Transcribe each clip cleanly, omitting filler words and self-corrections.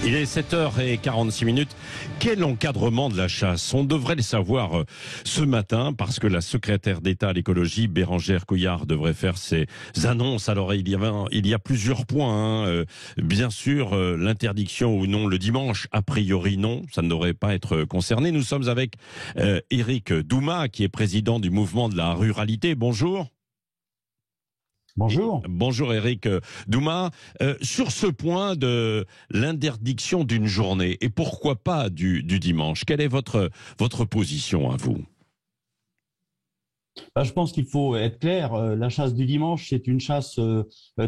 Il est 7h46. Quel encadrement de la chasse? On devrait le savoir ce matin parce que la secrétaire d'État à l'écologie, Bérangère Couillard, devrait faire ses annonces. Alors il y a plusieurs points. Bien sûr, l'interdiction ou non le dimanche, a priori non, ça ne devrait pas être concerné. Nous sommes avec Éric Douma, qui est président du mouvement de la ruralité. Bonjour. Bonjour. Bonjour Éric Douma. Sur ce point de l'interdiction d'une journée, et pourquoi pas du dimanche, quelle est votre position à vous? Je pense qu'il faut être clair. La chasse du dimanche, c'est une chasse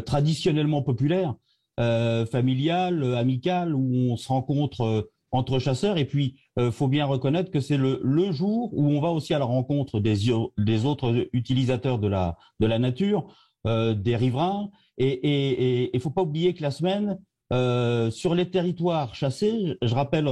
traditionnellement populaire, familiale, amicale, où on se rencontre entre chasseurs. Et puis, faut bien reconnaître que c'est le jour où on va aussi à la rencontre des autres utilisateurs de la nature, des riverains, et il faut pas oublier que la semaine, sur les territoires chassés, je rappelle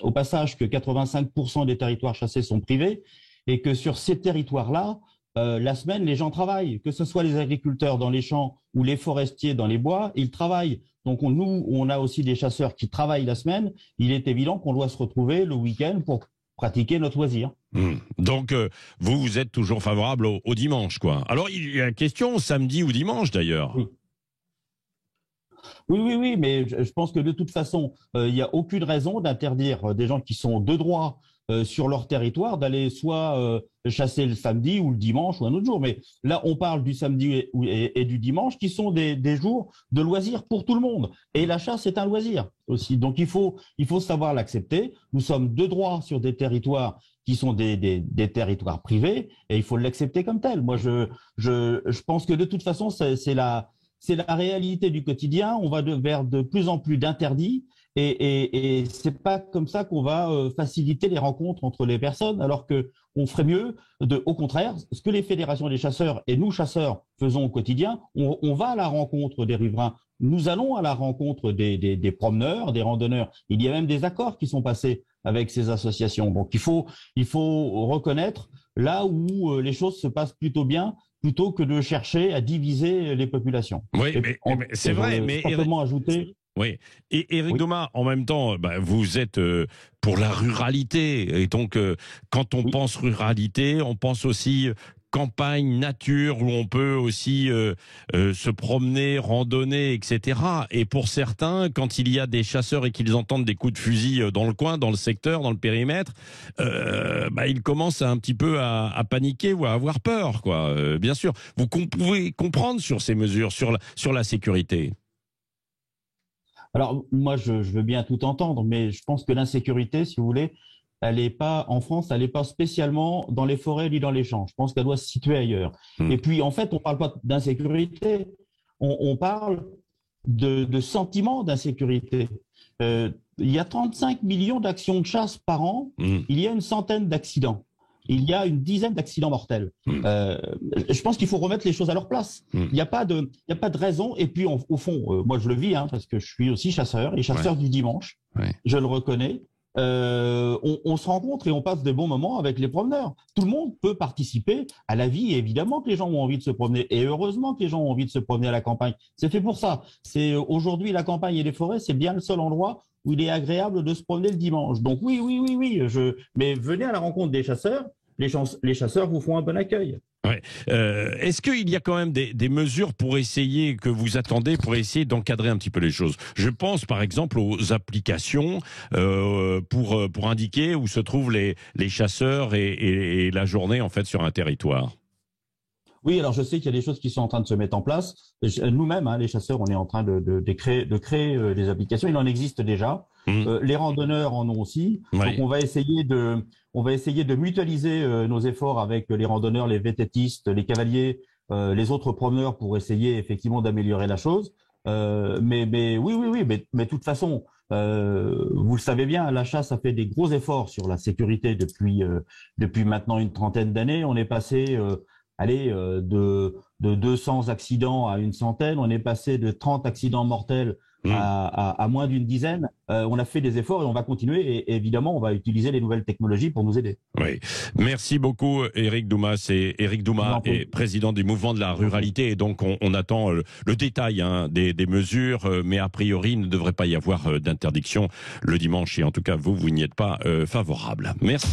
au passage que 85% des territoires chassés sont privés, et que sur ces territoires-là, la semaine, les gens travaillent, que ce soit les agriculteurs dans les champs ou les forestiers dans les bois, ils travaillent. Donc nous, on a aussi des chasseurs qui travaillent la semaine. Il est évident qu'on doit se retrouver le week-end pour pratiquer notre loisir. Donc, vous êtes toujours favorable au dimanche, quoi. Alors, il y a une question, samedi ou dimanche, d'ailleurs. Oui, mais je pense que de toute façon, il n'y a aucune raison d'interdire des gens qui sont de droit sur leur territoire d'aller soit chasser le samedi ou le dimanche ou un autre jour. Mais là, on parle du samedi et du dimanche qui sont des jours de loisirs pour tout le monde. Et la chasse est un loisir aussi. Donc, il faut savoir l'accepter. Nous sommes de droit sur des territoires qui sont des territoires privés, et il faut l'accepter comme tel. Moi, je pense que de toute façon, c'est la réalité du quotidien. On va vers de plus en plus d'interdits, et c'est pas comme ça qu'on va faciliter les rencontres entre les personnes, alors que on ferait mieux au contraire, ce que les fédérations des chasseurs et nous chasseurs faisons au quotidien. On va à la rencontre des riverains. Nous allons à la rencontre des promeneurs, des randonneurs. Il y a même des accords qui sont passés avec ces associations. Donc il faut reconnaître là où les choses se passent plutôt bien, plutôt que de chercher à diviser les populations. Oui, mais c'est vrai. Mais simplement ajouter. Oui. Et Éric Douma, en même temps, vous êtes pour la ruralité. Et donc, quand on pense ruralité, on pense aussi campagne, nature, où on peut aussi se promener, randonner, etc. Et pour certains, quand il y a des chasseurs et qu'ils entendent des coups de fusil dans le coin, dans le secteur, dans le périmètre, ils commencent un petit peu à paniquer ou à avoir peur, quoi. Bien sûr, vous pouvez comprendre sur ces mesures, sur la sécurité. Alors, moi, je veux bien tout entendre, mais je pense que l'insécurité, si vous voulez, elle est pas, en France, elle n'est pas spécialement dans les forêts ni dans les champs. Je pense qu'elle doit se situer ailleurs. Et puis, en fait, on parle pas d'insécurité, on parle de sentiment d'insécurité. Il y a 35 millions d'actions de chasse par an, il y a une centaine d'accidents. Il y a une dizaine d'accidents mortels. Je pense qu'il faut remettre les choses à leur place. Il n'y a pas de raison. Et puis, au fond, moi, je le vis, parce que je suis aussi chasseur, et chasseur du dimanche. Je le reconnais. On se rencontre et on passe des bons moments avec les promeneurs. Tout le monde peut participer à la vie. Et évidemment que les gens ont envie de se promener. Et heureusement que les gens ont envie de se promener à la campagne. C'est fait pour ça. C'est aujourd'hui la campagne et les forêts, c'est bien le seul endroit où il est agréable de se promener le dimanche. Donc oui. Mais venez à la rencontre des chasseurs. Les chasseurs vous font un bon accueil. Ouais. Est-ce qu'il y a quand même des mesures pour essayer, que vous attendez, pour essayer d'encadrer un petit peu les choses? Je pense par exemple aux applications pour indiquer où se trouvent les chasseurs et la journée en fait sur un territoire. Oui, alors je sais qu'il y a des choses qui sont en train de se mettre en place. Nous-mêmes, les chasseurs, on est en train de créer des applications. Il en existe déjà. Les randonneurs en ont aussi. Donc on va essayer de mutualiser nos efforts avec les randonneurs, les vététistes, les cavaliers, les autres promeneurs pour essayer effectivement d'améliorer la chose. Mais oui, mais de toute façon, vous le savez bien, la chasse a fait des gros efforts sur la sécurité depuis maintenant une trentaine d'années. On est passé de 200 accidents à une centaine. On est passé de 30 accidents mortels à moins d'une dizaine. On a fait des efforts et on va continuer. Et évidemment, on va utiliser les nouvelles technologies pour nous aider. Oui. Merci beaucoup, Éric Douma. C'est Éric Douma, est président du mouvement de la ruralité. Et donc, on attend le détail des mesures. Mais a priori, il ne devrait pas y avoir d'interdiction le dimanche. Et en tout cas, vous n'y êtes pas favorable. Merci.